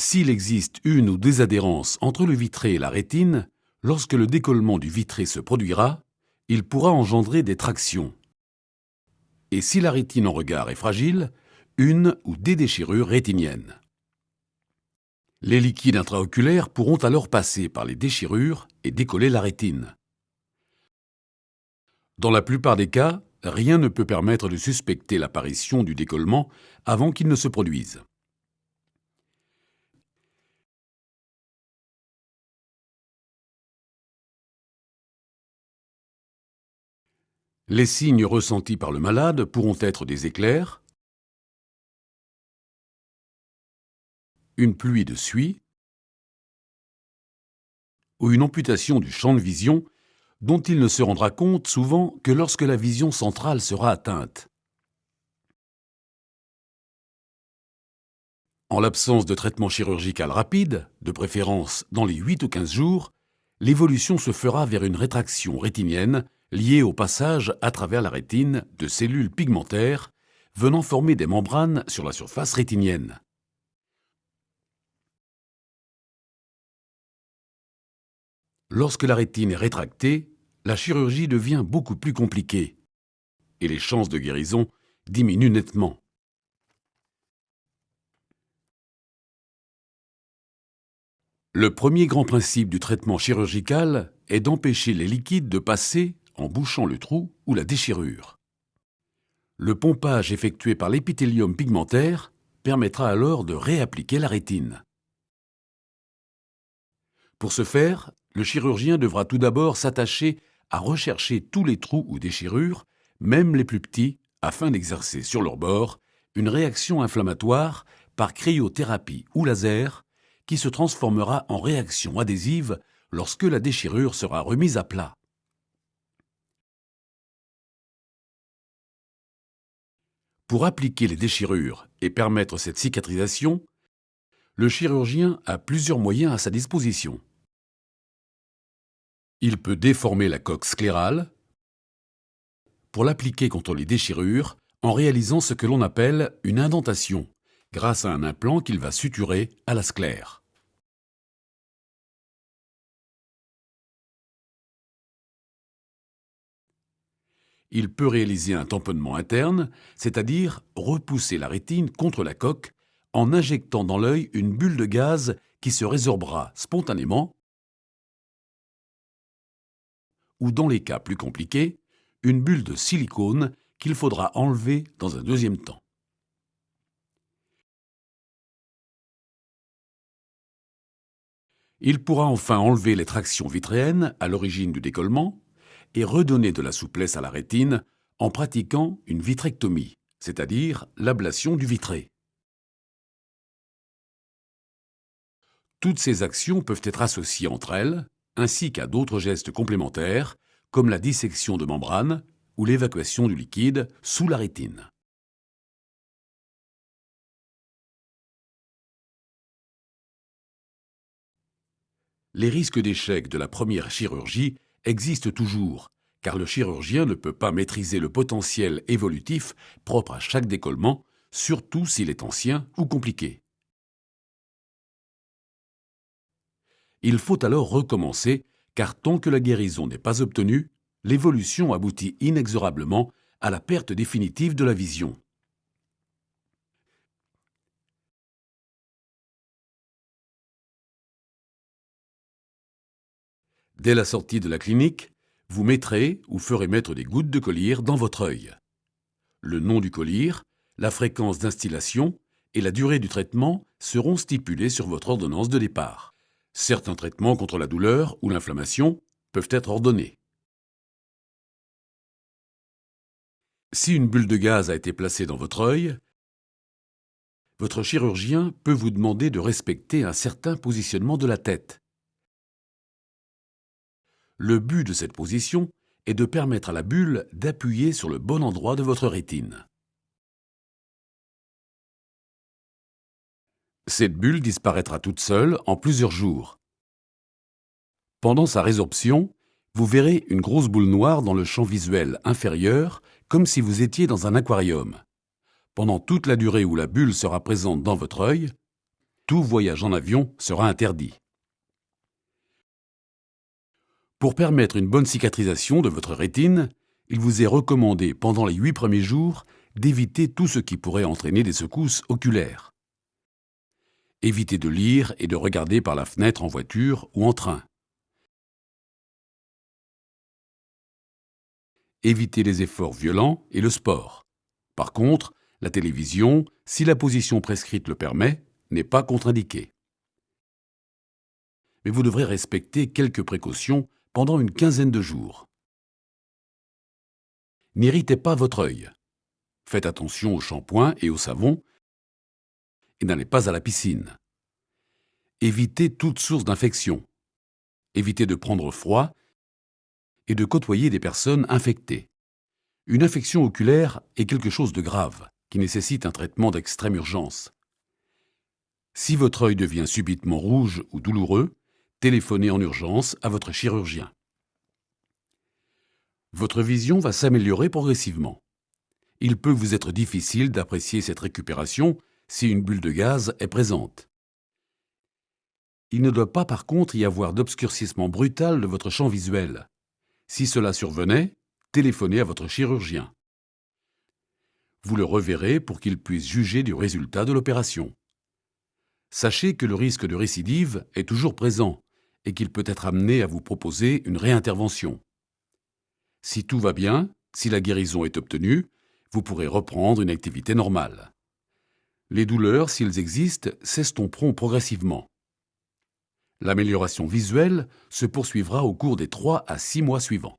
S'il existe une ou des adhérences entre le vitré et la rétine, lorsque le décollement du vitré se produira, il pourra engendrer des tractions. Et si la rétine en regard est fragile, une ou des déchirures rétiniennes. Les liquides intraoculaires pourront alors passer par les déchirures et décoller la rétine. Dans la plupart des cas, rien ne peut permettre de suspecter l'apparition du décollement avant qu'il ne se produise. Les signes ressentis par le malade pourront être des éclairs, une pluie de suie ou une amputation du champ de vision dont il ne se rendra compte souvent que lorsque la vision centrale sera atteinte. En l'absence de traitement chirurgical rapide, de préférence dans les 8 ou 15 jours, l'évolution se fera vers une rétraction rétinienne liée au passage à travers la rétine de cellules pigmentaires venant former des membranes sur la surface rétinienne. Lorsque la rétine est rétractée, la chirurgie devient beaucoup plus compliquée et les chances de guérison diminuent nettement. Le premier grand principe du traitement chirurgical est d'empêcher les liquides de passer en bouchant le trou ou la déchirure. Le pompage effectué par l'épithélium pigmentaire permettra alors de réappliquer la rétine. Pour ce faire, le chirurgien devra tout d'abord s'attacher à rechercher tous les trous ou déchirures, même les plus petits, afin d'exercer sur leur bord une réaction inflammatoire par cryothérapie ou laser qui se transformera en réaction adhésive lorsque la déchirure sera remise à plat. Pour appliquer les déchirures et permettre cette cicatrisation, le chirurgien a plusieurs moyens à sa disposition. Il peut déformer la coque sclérale pour l'appliquer contre les déchirures en réalisant ce que l'on appelle une indentation, grâce à un implant qu'il va suturer à la sclère. Il peut réaliser un tamponnement interne, c'est-à-dire repousser la rétine contre la coque en injectant dans l'œil une bulle de gaz qui se résorbera spontanément, ou dans les cas plus compliqués, une bulle de silicone qu'il faudra enlever dans un deuxième temps. Il pourra enfin enlever les tractions vitréennes à l'origine du décollement et redonner de la souplesse à la rétine en pratiquant une vitrectomie, c'est-à-dire l'ablation du vitré. Toutes ces actions peuvent être associées entre elles, ainsi qu'à d'autres gestes complémentaires, comme la dissection de membranes ou l'évacuation du liquide sous la rétine. Les risques d'échec de la première chirurgie existent toujours, car le chirurgien ne peut pas maîtriser le potentiel évolutif propre à chaque décollement, surtout s'il est ancien ou compliqué. Il faut alors recommencer, car tant que la guérison n'est pas obtenue, l'évolution aboutit inexorablement à la perte définitive de la vision. Dès la sortie de la clinique, vous mettrez ou ferez mettre des gouttes de collyre dans votre œil. Le nom du collyre, la fréquence d'instillation et la durée du traitement seront stipulés sur votre ordonnance de départ. Certains traitements contre la douleur ou l'inflammation peuvent être ordonnés. Si une bulle de gaz a été placée dans votre œil, votre chirurgien peut vous demander de respecter un certain positionnement de la tête. Le but de cette position est de permettre à la bulle d'appuyer sur le bon endroit de votre rétine. Cette bulle disparaîtra toute seule en plusieurs jours. Pendant sa résorption, vous verrez une grosse boule noire dans le champ visuel inférieur, comme si vous étiez dans un aquarium. Pendant toute la durée où la bulle sera présente dans votre œil, tout voyage en avion sera interdit. Pour permettre une bonne cicatrisation de votre rétine, il vous est recommandé pendant les 8 premiers jours d'éviter tout ce qui pourrait entraîner des secousses oculaires. Évitez de lire et de regarder par la fenêtre en voiture ou en train. Évitez les efforts violents et le sport. Par contre, la télévision, si la position prescrite le permet, n'est pas contre-indiquée. Mais vous devrez respecter quelques précautions pendant une quinzaine de jours. N'irritez pas votre œil. Faites attention au shampoing et au savon et n'allez pas à la piscine. Évitez toute source d'infection. Évitez de prendre froid et de côtoyer des personnes infectées. Une infection oculaire est quelque chose de grave qui nécessite un traitement d'extrême urgence. Si votre œil devient subitement rouge ou douloureux, téléphonez en urgence à votre chirurgien. Votre vision va s'améliorer progressivement. Il peut vous être difficile d'apprécier cette récupération si une bulle de gaz est présente. Il ne doit pas par contre y avoir d'obscurcissement brutal de votre champ visuel. Si cela survenait, téléphonez à votre chirurgien. Vous le reverrez pour qu'il puisse juger du résultat de l'opération. Sachez que le risque de récidive est toujours présent et qu'il peut être amené à vous proposer une réintervention. Si tout va bien, si la guérison est obtenue, vous pourrez reprendre une activité normale. Les douleurs, s'ils existent, s'estomperont progressivement. L'amélioration visuelle se poursuivra au cours des 3 à 6 mois suivants.